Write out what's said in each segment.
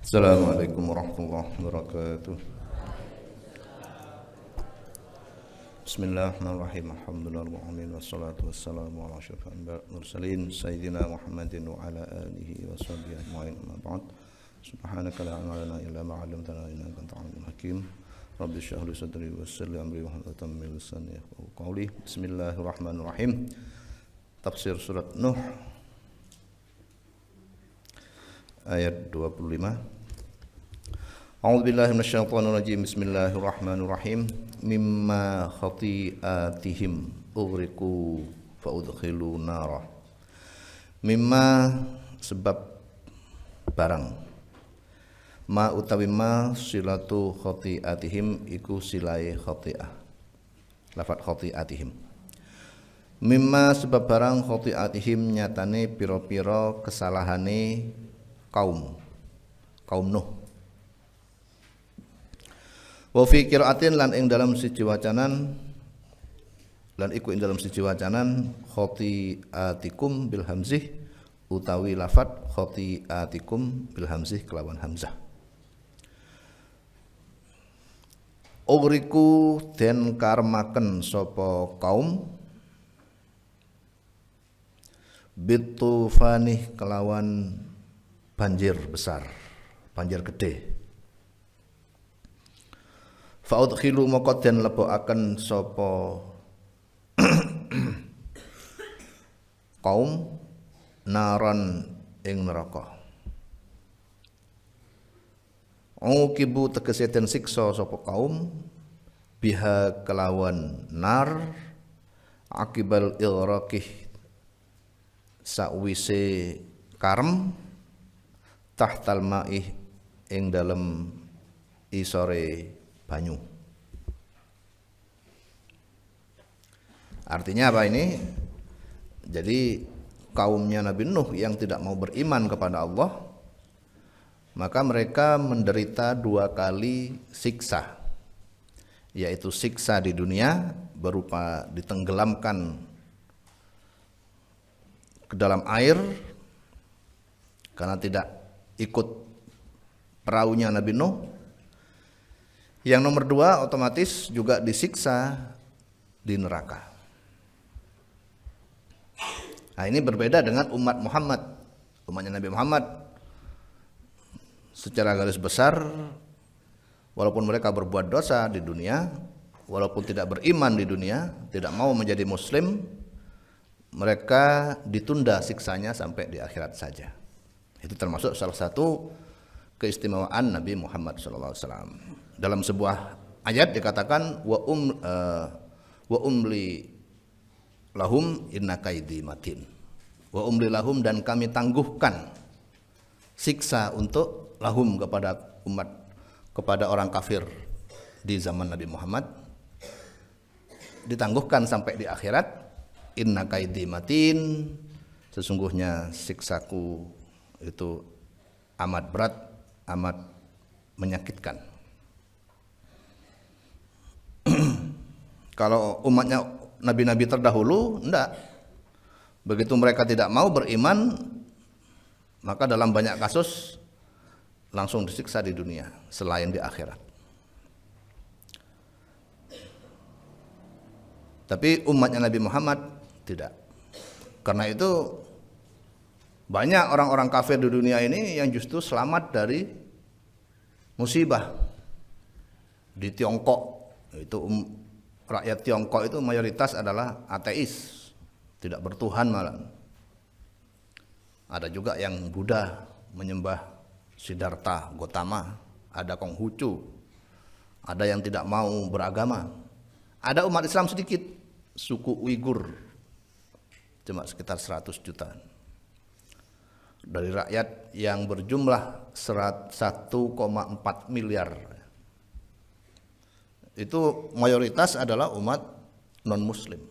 Assalamualaikum warahmatullahi wabarakatuh. Bismillahirrahmanirrahim. Alhamdulillahirabbil wassalatu wassalamu ala asyrofil mursalin sayyidina Muhammadin wa ala alihi washabbihi ajmain. Amma ba'd. Subhanaka la ilma lana illa ma 'allamtana innaka antal alimul hakim. Rabbi shrah li sadri wa yassir li amri wa hlul 'uqdatam min lisani yafqahu qawli. Bismillahirrahmanirrahim. Tafsir surat Nuh ayat 25. A'udzu billahi minasyaitonir rajim. Bismillahirrahmanirrahim. Mimma khati'atihim ughriqu fa udkhilu nara. Mimma sebab barang. Ma utawi ma silatu khati'atihim iku silai khati'ah. Lafadz khati'atihim. Mimma sebab barang khati'atihim nyatane pira-pira kesalahane kaum Nuh. Wa fi qiraatin lan ing dalam siji wacanan lan iku ing dalam siji wacanan khati'atikum bil hamzih utawi lafadz khati'atikum bil hamzih kelawan hamzah. Ugriku den karmaken sapa kaum bitufani kelawan banjir besar, banjir gede. Fa'udkhilu moko den lebokaken sapa kaum naron ing neraka. Uqibu tegese den siksa sapa kaum biha kelawan nar akibal ilraqih sakwise karem tahtal ma'ih ing dalem isore banyu. Artinya apa ini? Jadi kaumnya Nabi Nuh yang tidak mau beriman kepada Allah, maka mereka menderita dua kali siksa, yaitu siksa di dunia berupa ditenggelamkan ke dalam air karena tidak ikut perahunya Nabi Nuh. Yang nomor dua, otomatis juga disiksa di neraka. Nah, ini berbeda dengan umat Muhammad. Umatnya Nabi Muhammad secara garis besar, walaupun mereka berbuat dosa di dunia, walaupun tidak beriman di dunia, tidak mau menjadi muslim, mereka ditunda siksanya sampai di akhirat saja. Itu termasuk salah satu keistimewaan Nabi Muhammad SAW. Dalam sebuah ayat dikatakan wa umli lahum inna kaidi matin. Wa umli lahum, dan kami tangguhkan siksa untuk lahum kepada orang kafir di zaman Nabi Muhammad, ditangguhkan sampai di akhirat. Inna kaidi matin, sesungguhnya siksaku itu amat berat, amat menyakitkan. Kalau umatnya nabi-nabi terdahulu, enggak. Begitu mereka tidak mau beriman, maka dalam banyak kasus langsung disiksa di dunia selain di akhirat. Tapi umatnya Nabi Muhammad tidak. Karena itu banyak orang-orang kafir di dunia ini yang justru selamat dari musibah. Di Tiongkok itu rakyat Tiongkok itu mayoritas adalah ateis, tidak bertuhan malah. Ada juga yang Buddha, menyembah Siddhartha Gautama, ada Konghucu, ada yang tidak mau beragama. Ada umat Islam sedikit, suku Uighur, cuma sekitar 100 juta. Dari rakyat yang berjumlah 1,4 miliar. Itu mayoritas adalah umat non-muslim.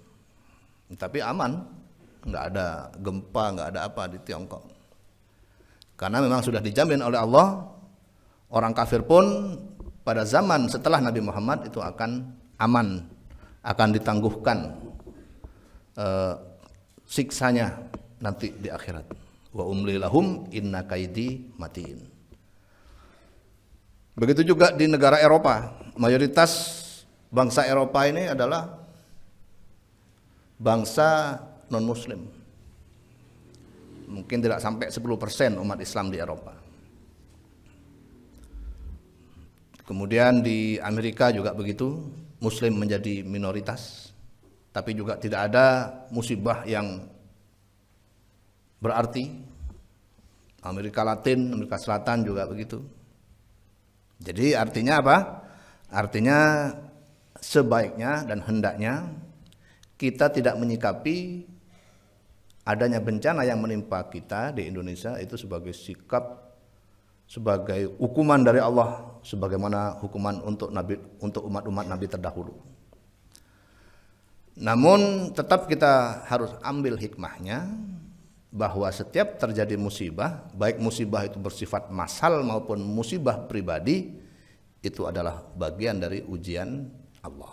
Tapi aman, nggak ada gempa, nggak ada apa di Tiongkok. Karena memang sudah dijamin oleh Allah, orang kafir pun pada zaman setelah Nabi Muhammad itu akan aman, akan ditangguhkan siksanya. nanti di akhirat. Wa umli lahum inna kaidi matin. Begitu juga di negara Eropa, mayoritas bangsa Eropa ini adalah bangsa non-Muslim. Mungkin tidak sampai 10% umat Islam di Eropa. Kemudian di Amerika juga begitu, Muslim menjadi minoritas, tapi juga tidak ada musibah yang berarti. Amerika Latin, Amerika Selatan juga begitu. Jadi artinya apa? Artinya sebaiknya dan hendaknya kita tidak menyikapi adanya bencana yang menimpa kita di Indonesia itu sebagai sikap, sebagai hukuman dari Allah, sebagaimana hukuman untuk umat-umat Nabi terdahulu. Namun tetap kita harus ambil hikmahnya, bahwa setiap terjadi musibah, baik musibah itu bersifat massal maupun musibah pribadi, itu adalah bagian dari ujian Allah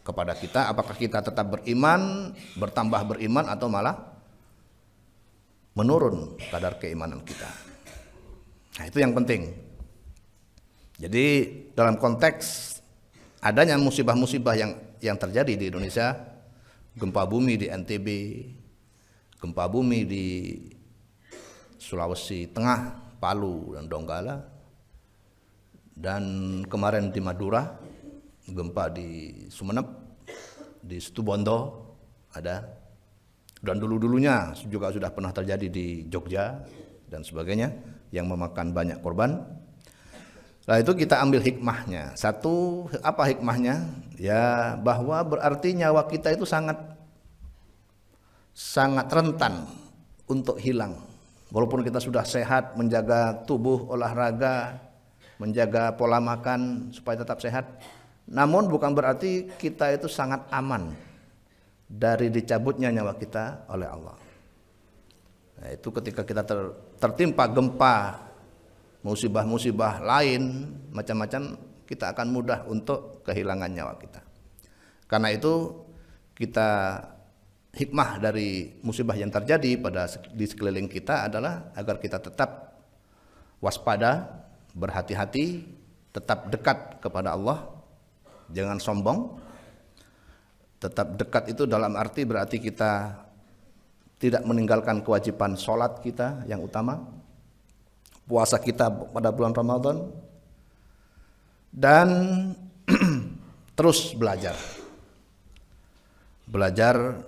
kepada kita, apakah kita tetap beriman, bertambah beriman, atau malah menurun kadar keimanan kita. Nah, itu yang penting. Jadi dalam konteks adanya musibah-musibah yang terjadi di Indonesia, gempa bumi di NTB, gempa bumi di Sulawesi Tengah, Palu dan Donggala, dan kemarin di Madura, gempa di Sumeneb, di Situbondo ada, dan dulu-dulunya juga sudah pernah terjadi di Jogja dan sebagainya yang memakan banyak korban. Nah, itu kita ambil hikmahnya. Satu, apa hikmahnya? Ya, bahwa berarti nyawa kita itu sangat rentan untuk hilang. Walaupun kita sudah sehat, menjaga tubuh, olahraga, menjaga pola makan supaya tetap sehat, namun bukan berarti kita itu sangat aman dari dicabutnya nyawa kita oleh Allah. Nah, itu ketika kita tertimpa gempa, musibah-musibah lain macam-macam, kita akan mudah untuk kehilangan nyawa kita. Karena itu kita, hikmah dari musibah yang terjadi di sekeliling kita adalah agar kita tetap waspada, berhati-hati, tetap dekat kepada Allah, jangan sombong. Tetap dekat itu dalam arti berarti kita tidak meninggalkan kewajiban sholat kita yang utama, puasa kita pada bulan Ramadan, dan terus belajar. Belajar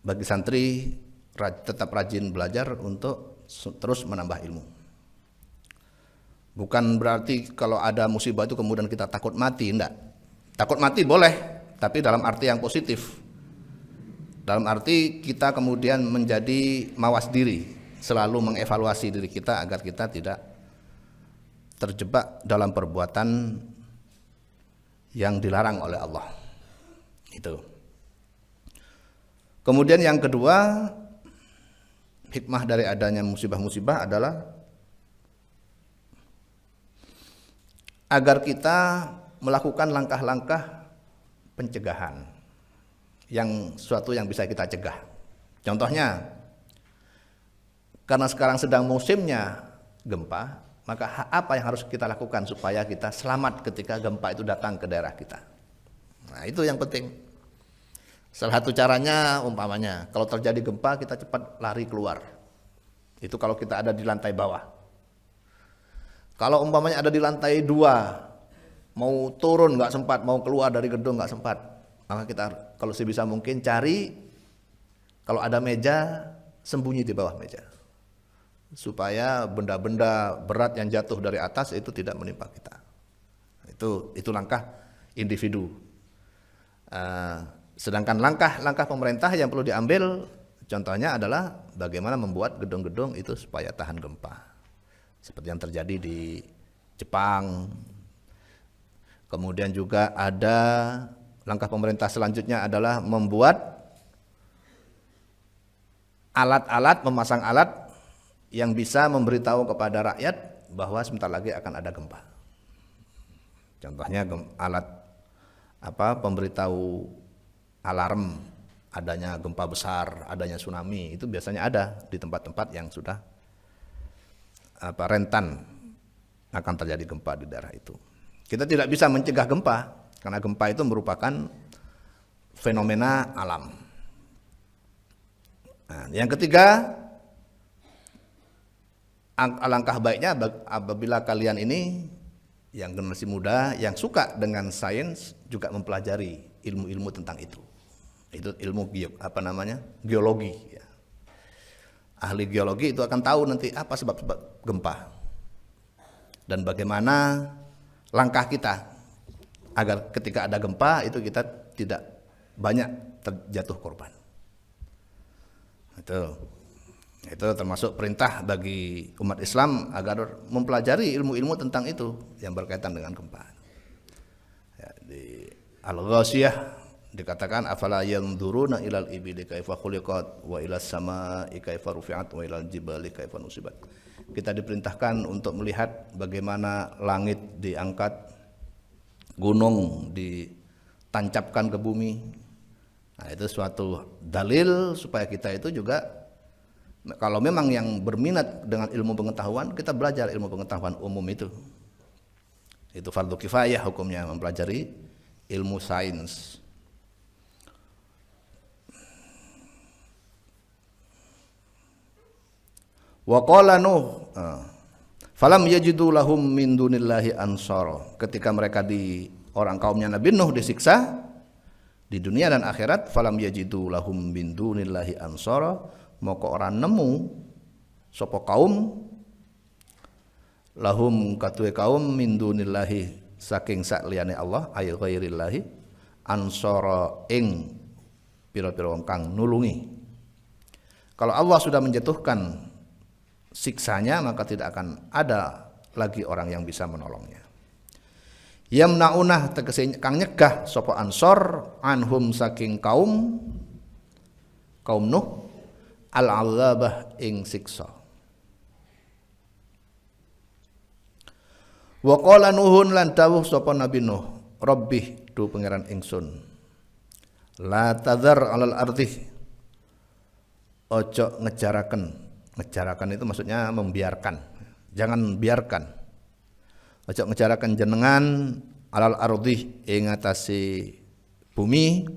bagi santri tetap rajin belajar untuk terus menambah ilmu. Bukan berarti kalau ada musibah itu kemudian kita takut mati, enggak. Takut mati boleh, tapi dalam arti yang positif. Dalam arti kita kemudian menjadi mawas diri, selalu mengevaluasi diri kita agar kita tidak terjebak dalam perbuatan yang dilarang oleh Allah. Itu. Kemudian yang kedua, hikmah dari adanya musibah-musibah adalah agar kita melakukan langkah-langkah pencegahan, sesuatu yang bisa kita cegah. Contohnya, karena sekarang sedang musimnya gempa, maka apa yang harus kita lakukan supaya kita selamat ketika gempa itu datang ke daerah kita? Nah, itu yang penting. Salah satu caranya umpamanya, kalau terjadi gempa kita cepat lari keluar. Itu kalau kita ada di lantai bawah. Kalau umpamanya ada di lantai 2, mau turun nggak sempat, mau keluar dari gedung nggak sempat, maka kita kalau sebisa mungkin cari, kalau ada meja, sembunyi di bawah meja, supaya benda-benda berat yang jatuh dari atas itu tidak menimpa kita. Itu langkah individu. Sedangkan langkah-langkah pemerintah yang perlu diambil, contohnya adalah bagaimana membuat gedung-gedung itu supaya tahan gempa, seperti yang terjadi di Jepang. Kemudian juga ada langkah pemerintah selanjutnya adalah membuat alat-alat, memasang alat yang bisa memberitahu kepada rakyat bahwa sebentar lagi akan ada gempa. Contohnya alat pemberitahu alarm adanya gempa besar, adanya tsunami, itu biasanya ada di tempat-tempat yang sudah rentan akan terjadi gempa di daerah itu. Kita tidak bisa mencegah gempa karena gempa itu merupakan fenomena alam. Nah, yang ketiga, alangkah baiknya apabila kalian ini yang generasi muda yang suka dengan sains juga mempelajari ilmu-ilmu tentang itu. Itu ilmu geologi. Ya. Ahli geologi itu akan tahu nanti apa sebab-sebab gempa dan bagaimana langkah kita agar ketika ada gempa itu kita tidak banyak terjatuh korban. Itu termasuk perintah bagi umat Islam agar mempelajari ilmu-ilmu tentang itu yang berkaitan dengan gempa. Ya, di Al-Ghasyiyah dikatakan afala yanzuruna ilal ibili kaifa khuliqat wa ilas samaa'i kaifa rufi'at wa ilal jibali kaifa nusibat. Kita diperintahkan untuk melihat bagaimana langit diangkat, gunung ditancapkan ke bumi. Nah, itu suatu dalil supaya kita itu juga, kalau memang yang berminat dengan ilmu pengetahuan, kita belajar ilmu pengetahuan umum itu. Itu fardu kifayah hukumnya mempelajari ilmu sains. Wa qala Nuh falam yajidu lahum min dunillahi ansara. Ketika mereka orang kaumnya Nabi Nuh disiksa di dunia dan akhirat, falam yajidu lahum min dunillahi ansara, moko ora nemu sapa kaum lahum katue kaum min dunillahi saking sakliyane Allah ay ghairillahi ansara ing pira-pira wong kang nulungi. Kalau Allah sudah menjatuhkan siksanya, maka tidak akan ada lagi orang yang bisa menolongnya. Yamnaunah tegese kang nyegah sapa ansor anhum saking kaum Nuh al-azabah ing siksa. Wa qala Nuhun lan dawuh sapa Nabi Nuh, Rabbih du pangeran ingsun, la tadzar alal ardi, ojo ngejaraken. Ngejarakan itu maksudnya membiarkan. Jangan biarkan. Ojo ngejarakan jenengan alal ardi ing atase bumi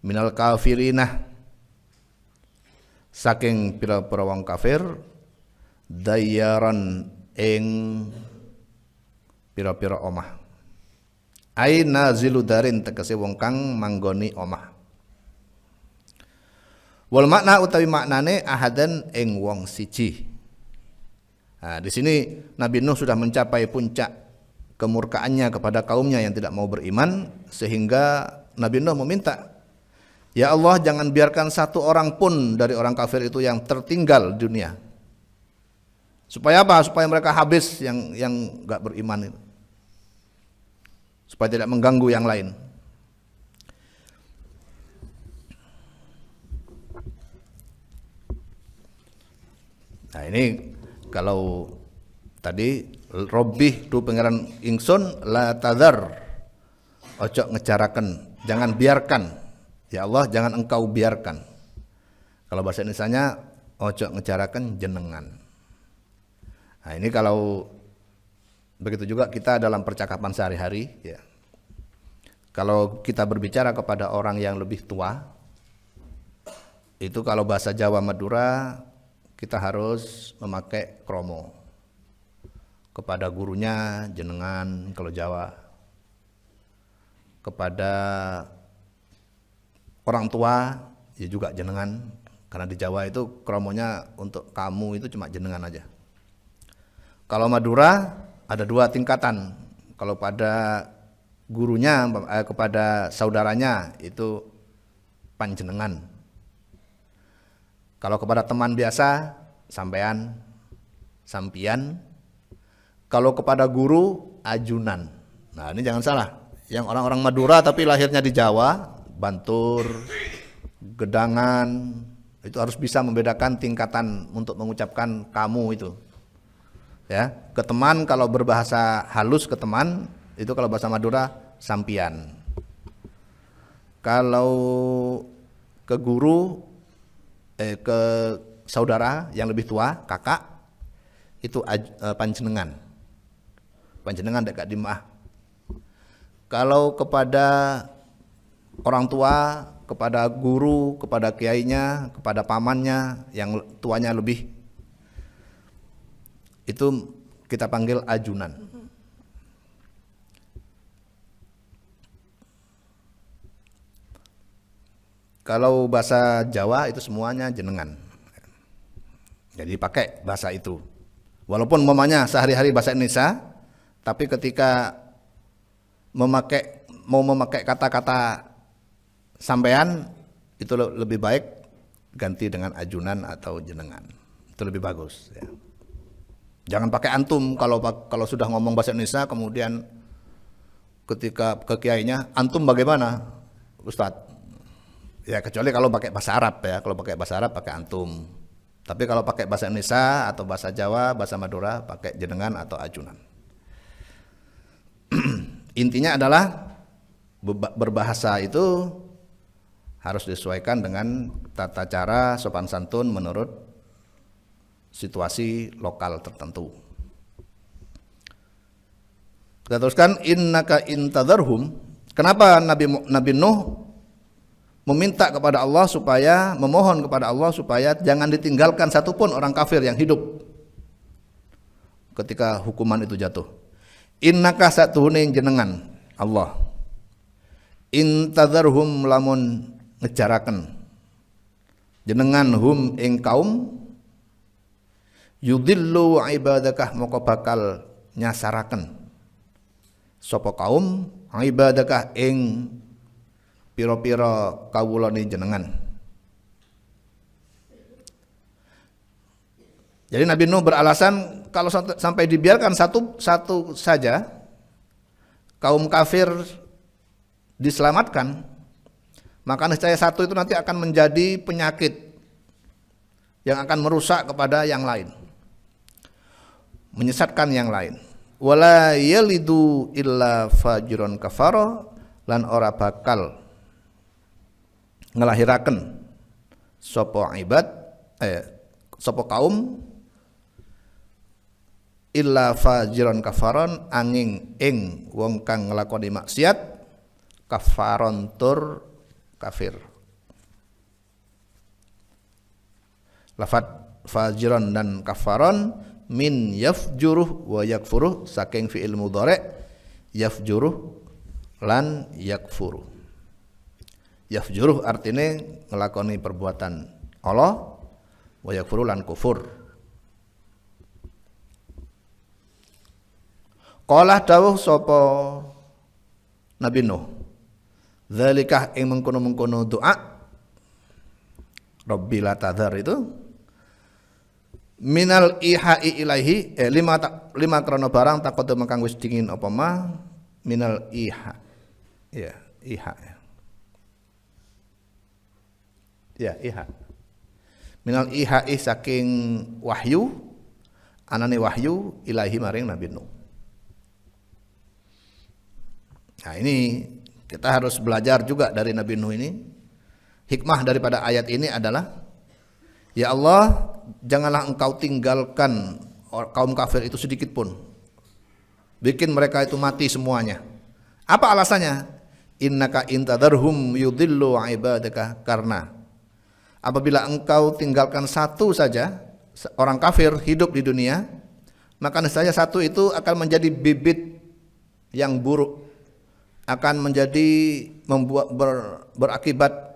minal kafirinah saking pira-pira wong kafir dayaran ing pira-pira omah. Ai nazilu darin tegese wong kang manggoni omah. Wal makna utawi maknane ahadan ing wong siji. Nah, di sini Nabi Nuh sudah mencapai puncak kemurkaannya kepada kaumnya yang tidak mau beriman, sehingga Nabi Nuh meminta, ya Allah, jangan biarkan satu orang pun dari orang kafir itu yang tertinggal di dunia. Supaya apa? Supaya mereka habis yang enggak beriman itu. Supaya tidak mengganggu yang lain. Nah, ini kalau tadi Robbih tu pangeran ingsun la tadzar, ojo ngejaraken, jangan biarkan. Ya Allah, jangan engkau biarkan. Kalau bahasa Indonesianya ojo ngejaraken jenengan. Nah, ini kalau begitu juga kita dalam percakapan sehari-hari ya. Kalau kita berbicara kepada orang yang lebih tua, itu kalau bahasa Jawa Madura kita harus memakai kromo. Kepada gurunya jenengan kalau Jawa. Kepada orang tua ya juga jenengan, karena di Jawa itu kromonya untuk kamu itu cuma jenengan aja. Kalau Madura ada dua tingkatan. Kalau pada gurunya kepada saudaranya itu panjenengan. Kalau kepada teman biasa, sampean, sampian. Kalau kepada guru, ajunan. Nah, ini jangan salah. Yang orang-orang Madura tapi lahirnya di Jawa, Bantur, Gedangan, itu harus bisa membedakan tingkatan untuk mengucapkan kamu itu. Ya, ke teman kalau berbahasa halus ke teman, itu kalau bahasa Madura, sampian. Kalau ke guru, ke saudara yang lebih tua, kakak, itu panjenengan. panjenengan dekat dimah. Kalau kepada orang tua, kepada guru, kepada kiainya, kepada pamannya yang tuanya lebih, itu kita panggil ajunan. Kalau bahasa Jawa itu semuanya jenengan. Jadi pakai bahasa itu. Walaupun umpamanya sehari-hari bahasa Indonesia, tapi ketika mau memakai kata-kata sampean itu lebih baik ganti dengan ajunan atau jenengan. Itu lebih bagus ya. Jangan pakai antum kalau sudah ngomong bahasa Indonesia kemudian ketika ke kiainya antum bagaimana Ustadz? Ya kecuali kalau pakai bahasa Arab ya, kalau pakai bahasa Arab pakai antum. Tapi kalau pakai bahasa Indonesia atau bahasa Jawa, bahasa Madura pakai jenengan atau ajunan. Intinya adalah berbahasa itu harus disesuaikan dengan tata cara sopan santun menurut situasi lokal tertentu. Kita teruskan, innaka intadharhum. Kenapa Nabi Nuh meminta kepada Allah supaya, memohon kepada Allah supaya jangan ditinggalkan satupun orang kafir yang hidup ketika hukuman itu jatuh. Innaka satuhuning jenengan Allah, intadharhum lamun ngejaraken jenengan hum ing kaum, yudillu ibadakah moko bakal nyasaraken sapa kaum ibadakah ing piro-piro kawulane jenengan. Jadi Nabi Nuh beralasan kalau sampai dibiarkan satu saja kaum kafir diselamatkan, maka niscaya satu itu nanti akan menjadi penyakit yang akan merusak kepada yang lain, menyesatkan yang lain. Wala yalidu illa fajirun kafara, lan ora bakal ngelahiraken sapa kaum illa fajiron kafaron angin ing wong kang nglakoni maksiat kafaron tur kafir. Lafat fajiron dan kafaron min yafjuruh wa yakfuruh saking fi'il mudhari' yafjuruh lan yakfuruh. Yafjuruh artinya ngelakoni perbuatan Allah, wa yakfuru lan kufur. Qala dawuh sapa Nabi Nuh, zalikah ing mengkono-mengkono doa Rabbi la tadhar itu minal ihai ilaihi lima krana barang takut mengkang wis dingin apa ma minal iha ya iha ya iha minal ihai saking wahyu anane wahyu ilahi maring Nabi Nuh. Nah ini kita harus belajar juga dari Nabi Nuh ini. Hikmah daripada ayat ini adalah, ya Allah, janganlah engkau tinggalkan kaum kafir itu sedikit pun, bikin mereka itu mati semuanya. Apa alasannya? Innaka intadharhum yudillu ibadaka, karena apabila engkau tinggalkan satu saja orang kafir hidup di dunia, maka niscaya satu itu akan menjadi bibit yang buruk, akan menjadi berakibat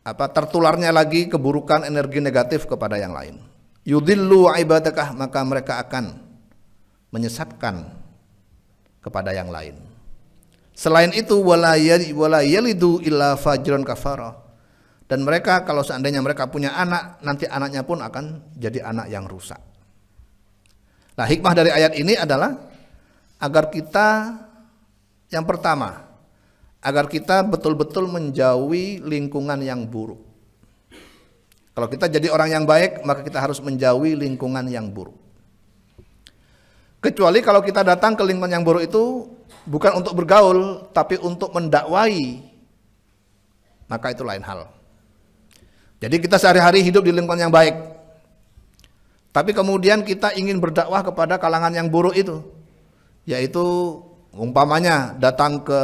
tertularnya lagi keburukan energi negatif kepada yang lain. Yudillu ibadakah, maka mereka akan menyesatkan kepada yang lain. Selain itu wala yalidu illa fajrun kafara. Dan mereka kalau seandainya mereka punya anak, nanti anaknya pun akan jadi anak yang rusak. Nah, hikmah dari ayat ini adalah agar kita, yang pertama, agar kita betul-betul menjauhi lingkungan yang buruk. Kalau kita jadi orang yang baik, maka kita harus menjauhi lingkungan yang buruk. Kecuali kalau kita datang ke lingkungan yang buruk itu bukan untuk bergaul, tapi untuk mendakwai, maka itu lain hal. Jadi kita sehari-hari hidup di lingkungan yang baik, tapi kemudian kita ingin berdakwah kepada kalangan yang buruk itu, yaitu umpamanya datang ke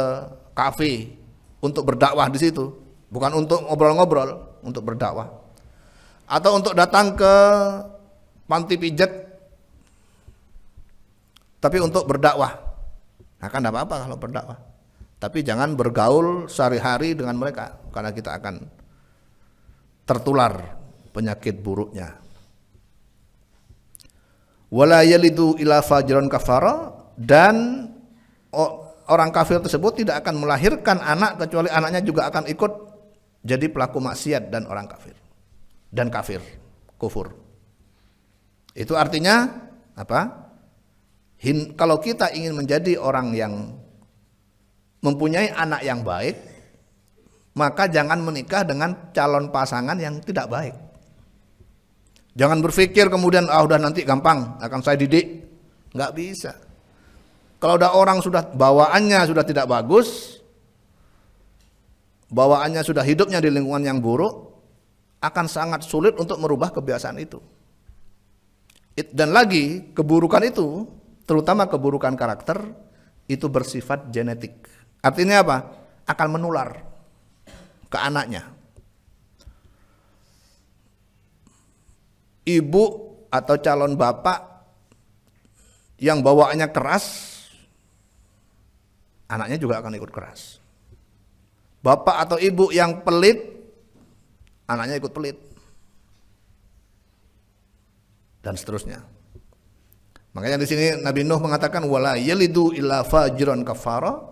kafe untuk berdakwah di situ, bukan untuk ngobrol-ngobrol, untuk berdakwah. Atau untuk datang ke panti pijat tapi untuk berdakwah. Nah, kan enggak apa-apa kalau berdakwah. Tapi jangan bergaul sehari-hari dengan mereka karena kita akan tertular penyakit buruknya. Wala yalidu ila fajron kafara, dan orang kafir tersebut tidak akan melahirkan anak kecuali anaknya juga akan ikut jadi pelaku maksiat dan orang kafir dan kafir kufur. Itu artinya apa? Kalau kita ingin menjadi orang yang mempunyai anak yang baik, maka jangan menikah dengan calon pasangan yang tidak baik. Jangan berpikir kemudian udah nanti gampang akan saya didik. Nggak bisa. Kalau udah orang sudah bawaannya sudah tidak bagus, bawaannya sudah hidupnya di lingkungan yang buruk, akan sangat sulit untuk merubah kebiasaan itu. Dan lagi keburukan itu, terutama keburukan karakter, itu bersifat genetik. Artinya apa? Akan menular ke anaknya. Ibu atau calon bapak yang bawaannya keras, anaknya juga akan ikut keras. Bapak atau ibu yang pelit, anaknya ikut pelit. Dan seterusnya. Makanya di sini Nabi Nuh mengatakan wala yalidu illa fajron kafara.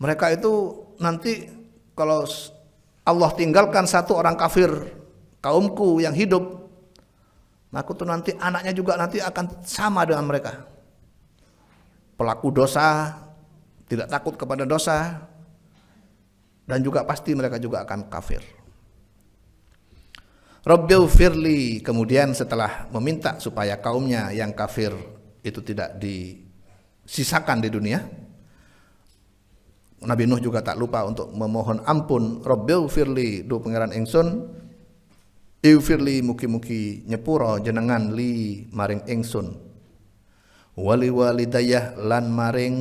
Mereka itu nanti kalau Allah tinggalkan satu orang kafir, kaumku yang hidup, maka tuh nanti anaknya juga nanti akan sama dengan mereka. Pelaku dosa, tidak takut kepada dosa, dan juga pasti mereka juga akan kafir. Rabbighfirli, kemudian setelah meminta supaya kaumnya yang kafir itu tidak disisakan di dunia, Nabi Nuh juga tak lupa untuk memohon ampun. Rabbighfirli, do pangeran ingsun, Ighfirli mugi-mugi nyepuro jenengan li maring ingsun, wali walidayah lan maring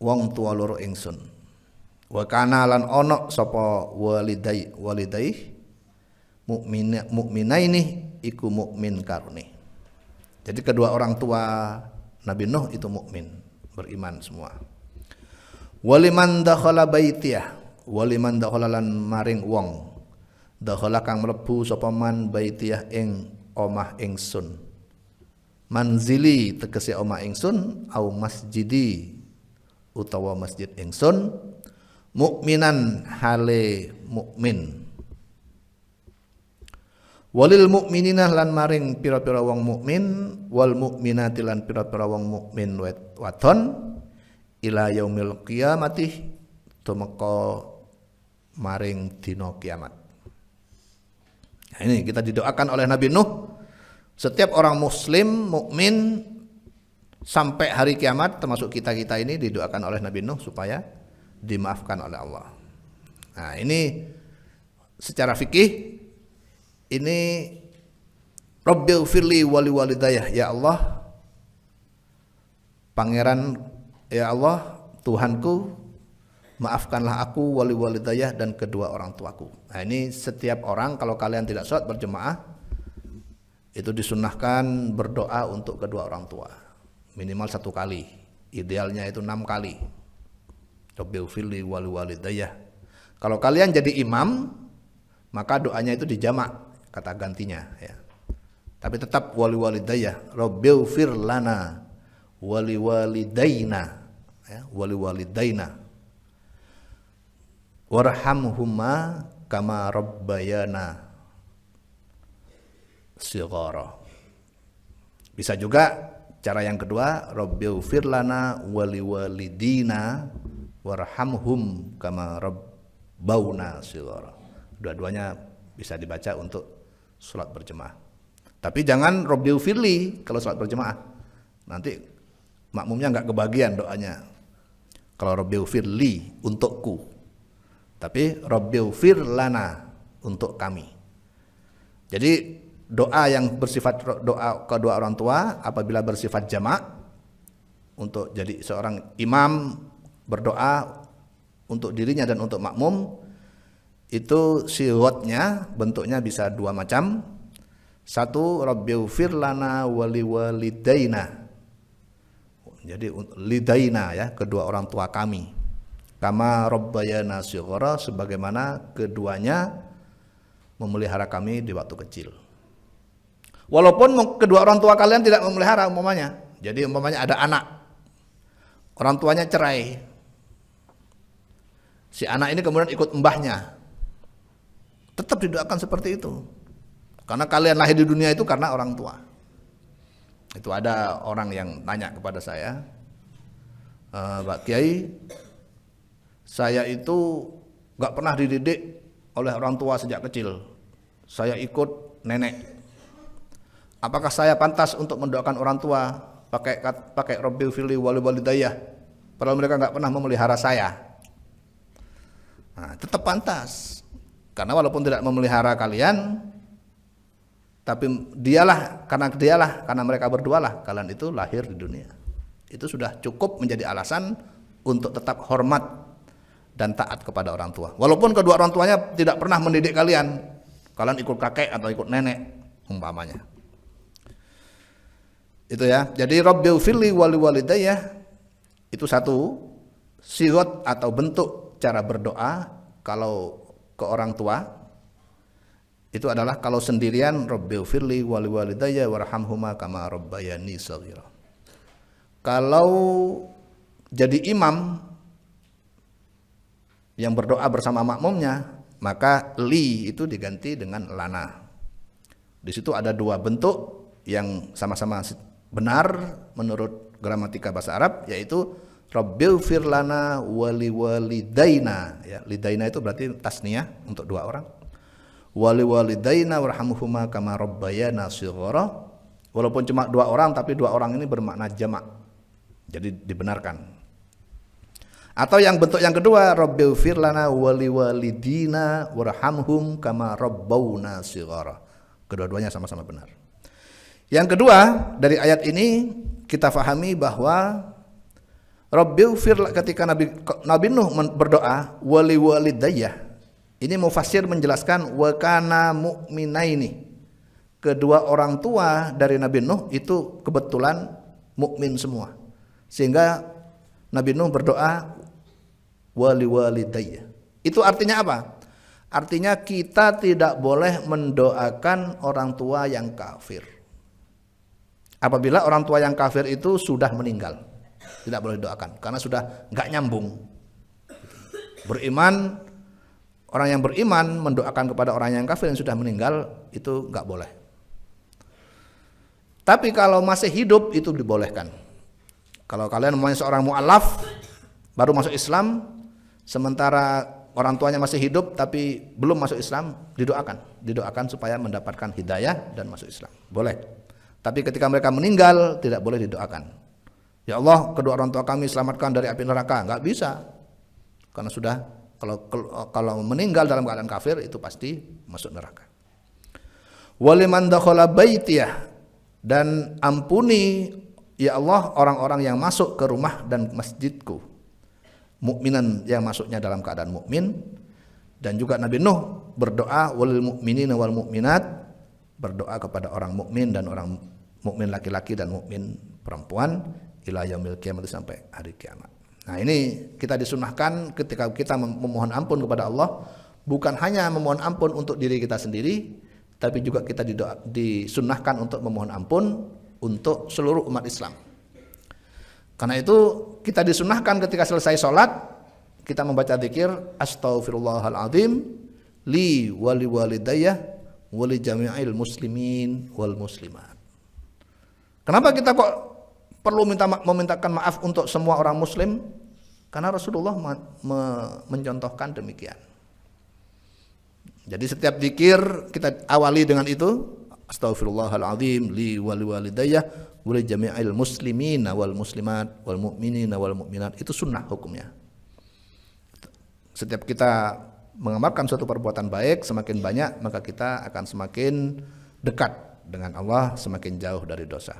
wong tua loro ingsun, wa kana lan ono sapa walidai mukminaini iku mukmin karuni. Jadi kedua orang tua Nabi Nuh itu mukmin, beriman semua. Waliman dakhala baitiyah, waliman dakhala lan maring wong dakhala kang mlebu sapa man baitiyah ing omah ingsun, manzili tegese omah ingsun, au masjidi utawa masjid ingsun, mukminan hale mukmin, walil mukminina lan maring pira-pira wong mukmin, wal mukminati lan pira-pira wong mukmin wadon, ila yaumil qiyamati tumeka maring dina kiamat. Nah, ini kita didoakan oleh Nabi Nuh, setiap orang muslim mukmin sampai hari kiamat, termasuk kita-kita ini didoakan oleh Nabi Nuh supaya dimaafkan oleh Allah. Nah, ini secara fikih ini Rabbighfirli wali walidayah, ya Allah pangeran, ya Allah Tuhanku, maafkanlah aku, wali walidayah dan kedua orang tuaku. Nah, ini setiap orang kalau kalian tidak sholat berjemaah itu disunnahkan berdoa untuk kedua orang tua minimal 1 kali, idealnya itu 6 kali. Rabbighfirli wali walidayah. Kalau kalian jadi imam maka doanya itu dijamak kata gantinya ya. Tapi tetap wali walidayah, Rabbighfir lana wali walidaina ya, wali walidaina warhamhuma kama rabbayana shighara. Bisa juga cara yang kedua, Rabbighfir lana wali walidina warhamhum kama rabbawna shighara. Dua-duanya bisa dibaca untuk salat berjemaah. Tapi jangan Rabbighfirli kalau salat berjemaah. Nanti makmumnya enggak kebagian doanya. Kalau Rabbighfirli untukku. Tapi Rabbighfir lana untuk kami. Jadi doa yang bersifat doa kedua orang tua apabila bersifat jamak untuk jadi seorang imam berdoa untuk dirinya dan untuk makmum, itu sighotnya bentuknya bisa dua macam. Satu, Rabbighfir lana wali walidaina. Jadi lidaina ya, kedua orang tua kami. Kama rabbayana shighara, sebagaimana keduanya memelihara kami di waktu kecil. Walaupun kedua orang tua kalian tidak memelihara umpamanya. Jadi umpamanya ada anak, orang tuanya cerai. Si anak ini kemudian ikut mbahnya. Tetap didoakan seperti itu. Karena kalian lahir di dunia itu karena orang tua. Itu ada orang yang tanya kepada saya, Pak Kiai, saya itu gak pernah dididik oleh orang tua sejak kecil. Saya ikut nenek. Apakah saya pantas untuk mendoakan orang tua pakai Rabbighfirli wali walidayah? Padahal mereka gak pernah memelihara saya. Nah, tetap pantas. Karena walaupun tidak memelihara kalian, tapi karena mereka berdualah kalian itu lahir di dunia. Itu sudah cukup menjadi alasan untuk tetap hormat dan taat kepada orang tua. Walaupun kedua orang tuanya tidak pernah mendidik kalian ikut kakek atau ikut nenek umpamanya. Itu ya. Jadi Rabbighfirli wali walidayah itu satu sighot atau bentuk cara berdoa kalau ke orang tua. Itu adalah kalau sendirian Rabbighfirli wali walidayya warhamhuma kama rabbayani shaghira. Kalau jadi imam yang berdoa bersama makmumnya, maka li itu diganti dengan lana. Di situ ada dua bentuk yang sama-sama benar menurut gramatika bahasa Arab, yaitu Rabbighfir lana wali walidaina. Ya, lidaina itu berarti tasniyah untuk dua orang. Wali walidaina warhamhuma kama rabbayana shighara. Walaupun cuma dua orang, tapi dua orang ini bermakna jamak, jadi dibenarkan. Atau yang bentuk yang kedua, Rabbighfir lana wali walidina warhamhum kama rabbawna shighara. Kedua-duanya sama-sama benar. Yang kedua, dari ayat ini kita fahami bahwa Rabbighfir, ketika Nabi Nuh berdoa wali walidayah, ini mufassir menjelaskan wa kana mu'minaini. Kedua orang tua dari Nabi Nuh itu kebetulan mukmin semua. Sehingga Nabi Nuh berdoa wali walidayya. Itu artinya apa? Artinya kita tidak boleh mendoakan orang tua yang kafir. Apabila orang tua yang kafir itu sudah meninggal, tidak boleh doakan karena sudah enggak nyambung. Beriman, orang yang beriman mendoakan kepada orang yang kafir yang sudah meninggal itu enggak boleh. Tapi kalau masih hidup itu dibolehkan. Kalau kalian mau seorang mu'alaf baru masuk Islam, sementara orang tuanya masih hidup tapi belum masuk Islam, didoakan supaya mendapatkan hidayah dan masuk Islam. Boleh. Tapi ketika mereka meninggal tidak boleh didoakan. Ya Allah, kedua orang tua kami selamatkan dari api neraka. Enggak bisa. Karena sudah kalau meninggal dalam keadaan kafir itu pasti masuk neraka. Waliman dakhala baitiyah, dan ampuni ya Allah orang-orang yang masuk ke rumah dan masjidku. Mukminan yang masuknya dalam keadaan mukmin. Dan juga Nabi Nuh berdoa walil mu'minina wal mu'minat, berdoa kepada orang mukmin dan orang mukmin laki-laki dan mukmin perempuan ila yaumil kiamat, sampai hari kiamat. Nah, ini kita disunahkan ketika kita memohon ampun kepada Allah, bukan hanya memohon ampun untuk diri kita sendiri, tapi juga kita disunahkan untuk memohon ampun untuk seluruh umat Islam. Karena itu kita disunahkan ketika selesai sholat kita membaca zikir astaghfirullahaladzim li wali walidayah wali jami'il muslimin wal muslimat. Kenapa kita kok perlu memintakan maaf untuk semua orang muslim? Karena Rasulullah mencontohkan demikian. Jadi setiap zikir kita awali dengan itu, astaghfirullahaladzim li wali walidayah wali jami'il muslimin wal muslimat wal mu'minina wal mu'minat. Itu sunnah hukumnya. Setiap kita mengamalkan suatu perbuatan baik semakin banyak, maka kita akan semakin dekat dengan Allah, semakin jauh dari dosa.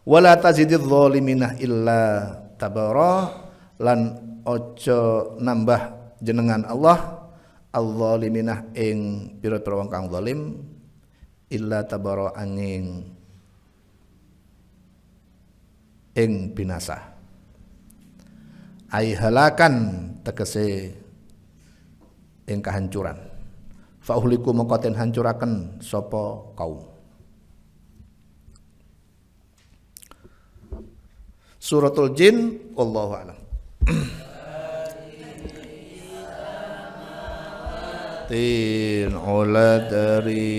Wala tazididz zalimina illa tabara, lan ojo nambah jenengan Allah al-zalimina ing pira-pira wong kang zalim illa tabara angin ing binasa. Ai halakan tegese ing kahancuran. Fa uhliku mongko ten hancuraken sapa kaum. Suratul Jin, wallahu a'lam. Tin uladari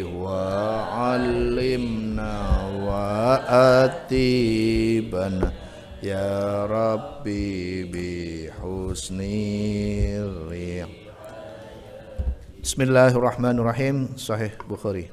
wa 'allimna wa atibana ya rabbi bi husnil. Bismillahirrahmanirrahim. Sahih Bukhari.